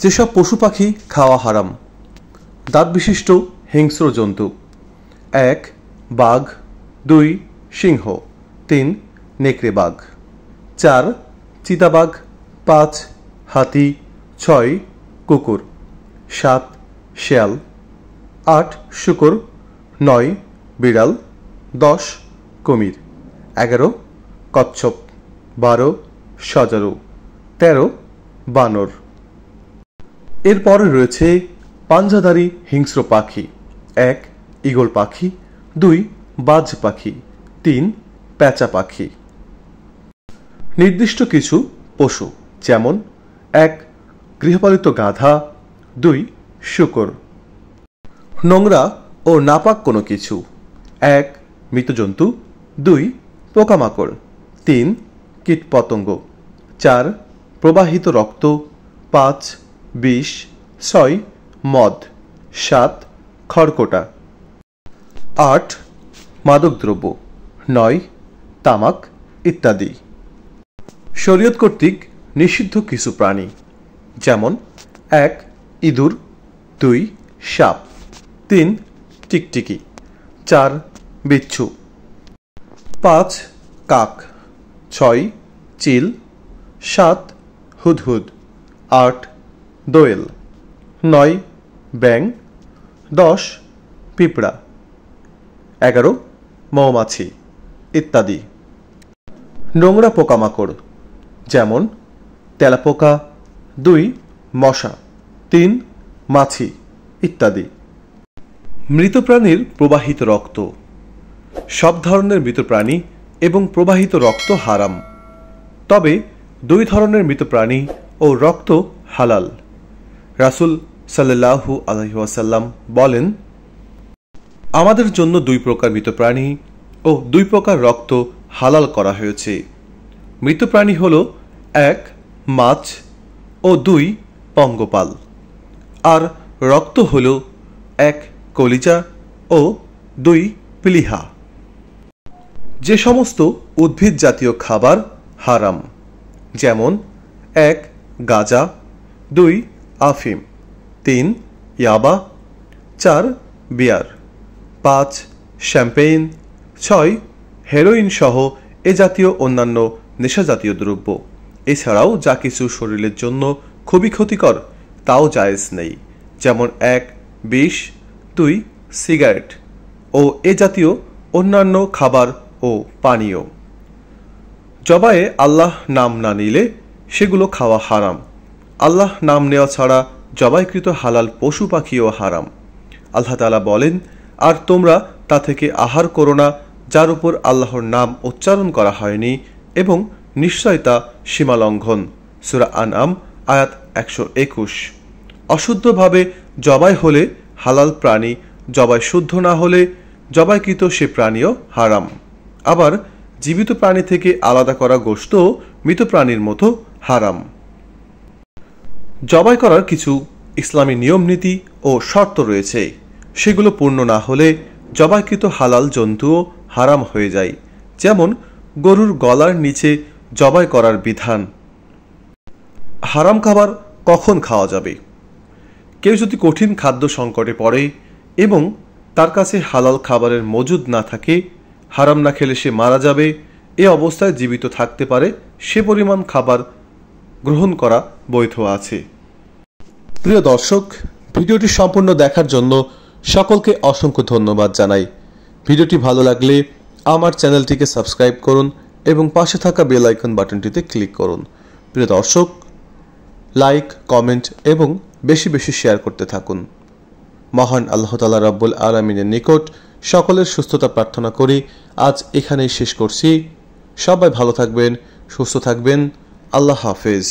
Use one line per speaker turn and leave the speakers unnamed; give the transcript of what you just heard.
যেসব পশু পাখি খাওয়া হারাম। দাঁত বিশিষ্ট হিংস্র জন্তু: 1 বাঘ, 2 সিংহ, 3 নেকড়ে বাঘ, 4 চিতাবাঘ, 5 হাতি, 6 কুকুর, 7 শেয়াল, 8 শূকর, 9 বিড়াল, 10 কুমির, 11 কচ্ছপ, 12 সজারু, 13 বানর। এরপরে রয়েছে পাঞ্জাধারী হিংস্র পাখি: 1 ঈগল পাখি, 2 বাজ পাখি, 3 পেঁচা পাখি। নির্দিষ্ট কিছু পশু যেমন: 1 গৃহপালিত গাধা, 2 শূকর। নোংরা ও নাপাক কোনো কিছু: 1 মৃত জন্তু, 2 পোকামাকড়, 3 কীটপতঙ্গ, 4 প্রবাহিত রক্ত, 5 বিষ, 6 মদ, 7 খড়কোটা, 8 মাদকদ্রব্য, 9 তামাক ইত্যাদি। শরীয়ত কর্তৃক নিষিদ্ধ কিছু প্রাণী যেমন: 1 ইঁদুর, 2 সাপ, 3 টিকটিকি, 4 বিচ্ছু, 5 কাক, 6 চিল, 7 হুদহুদ, 8 দোয়েল, 9 ব্যাঙ, 10 পিঁপড়া, 11 মৌমাছি ইত্যাদি। নোংরা পোকামাকড় যেমন: তেলাপোকা, 2 মশা, 3 মাছি ইত্যাদি। মৃত প্রাণীর প্রবাহিত রক্ত: সব ধরনের মৃত প্রাণী এবং প্রবাহিত রক্ত হারাম, তবে 2 ধরনের মৃত প্রাণী ও রক্ত হালাল। রাসূল সাল্লাল্লাহু আলাইহি ওয়াসাল্লাম বলেন, আমাদের জন্য 2 প্রকার মৃত প্রাণী ও 2 প্রকার রক্ত হালাল করা হয়েছে। মৃত প্রাণী হল 1 মাছ ও 2 পঙ্গপাল, আর রক্ত হল 1 কলিজা ও 2 প্লীহা। যে সমস্ত উদ্ভিদ জাতীয় খাবার হারাম যেমন: 1 গাঁজা, 2 আফিম, 3 ইয়াবা, 4 বিয়ার, 5 শ্যাম্পেইন, 6 হেরোইন সহ এ জাতীয় অন্যান্য নেশাজাতীয় দ্রব্য। এছাড়াও যা কিছু শরীরের জন্য খুবই ক্ষতিকর তাও জায়েজ নেই, যেমন: 1 বিষ, 2 সিগারেট ও এ জাতীয় অন্যান্য খাবার ও পানীয়। জবায়ে আল্লাহ নাম না নিলে সেগুলো খাওয়া হারাম। আল্লাহ নাম নেওয়া ছাড়া জবাইকৃত হালাল পশু পাখিও হারাম। আল্লাহ তাআলা বলেন, আর তোমরা তা থেকে আহার করো না যার উপর আল্লাহর নাম উচ্চারণ করা হয়নি, এবং নিশ্চয় তা সীমালঙ্ঘন। সূরা আনআম আয়াত 121। অশুদ্ধভাবে জবাই হলে হালাল প্রাণী, জবাই শুদ্ধ না হলে জবাইকৃত সে প্রাণীও হারাম। আবার জীবিত প্রাণী থেকে আলাদা করা গোশতও মৃত প্রাণীর মতো হারাম। জবাই করার কিছু ইসলামী নিয়ম নীতি ও শর্ত রয়েছে, সেগুলো পূর্ণ না হলে জবাইকৃত হালাল জন্তুও হারাম হয়ে যায়। যেমন: গরুর গলার নিচে জবাই করার বিধান। হারাম খাবার কখন খাওয়া যাবে? কেউ যদি কঠিন খাদ্য সংকটে পড়ে এবং তার কাছে হালাল খাবারের মজুদ না থাকে, হারাম না খেলে সে মারা যাবে, এ অবস্থায় জীবিত থাকতে পারে, সে পরিমাণ খাবার গ্রহণ করা বৈধ আছে। প্রিয় দর্শক, ভিডিওটি সম্পূর্ণ দেখার জন্য সকলকে অসংখ্য ধন্যবাদ জানাই। ভিডিওটি ভালো লাগলে আমার চ্যানেলটিকে সাবস্ক্রাইব করুন এবং পাশে থাকা বেল আইকন বাটনটিতে ক্লিক করুন। প্রিয় দর্শক, লাইক, কমেন্ট এবং বেশি বেশি শেয়ার করতে থাকুন। মহান আল্লাহ তাআলা রাব্বুল আলামিনের নিকট সকলের সুস্থতা প্রার্থনা করি আজ এখানেই শেষ করছি। সবাই ভালো থাকবেন, সুস্থ থাকবেন। আল্লাহ হাফেজ।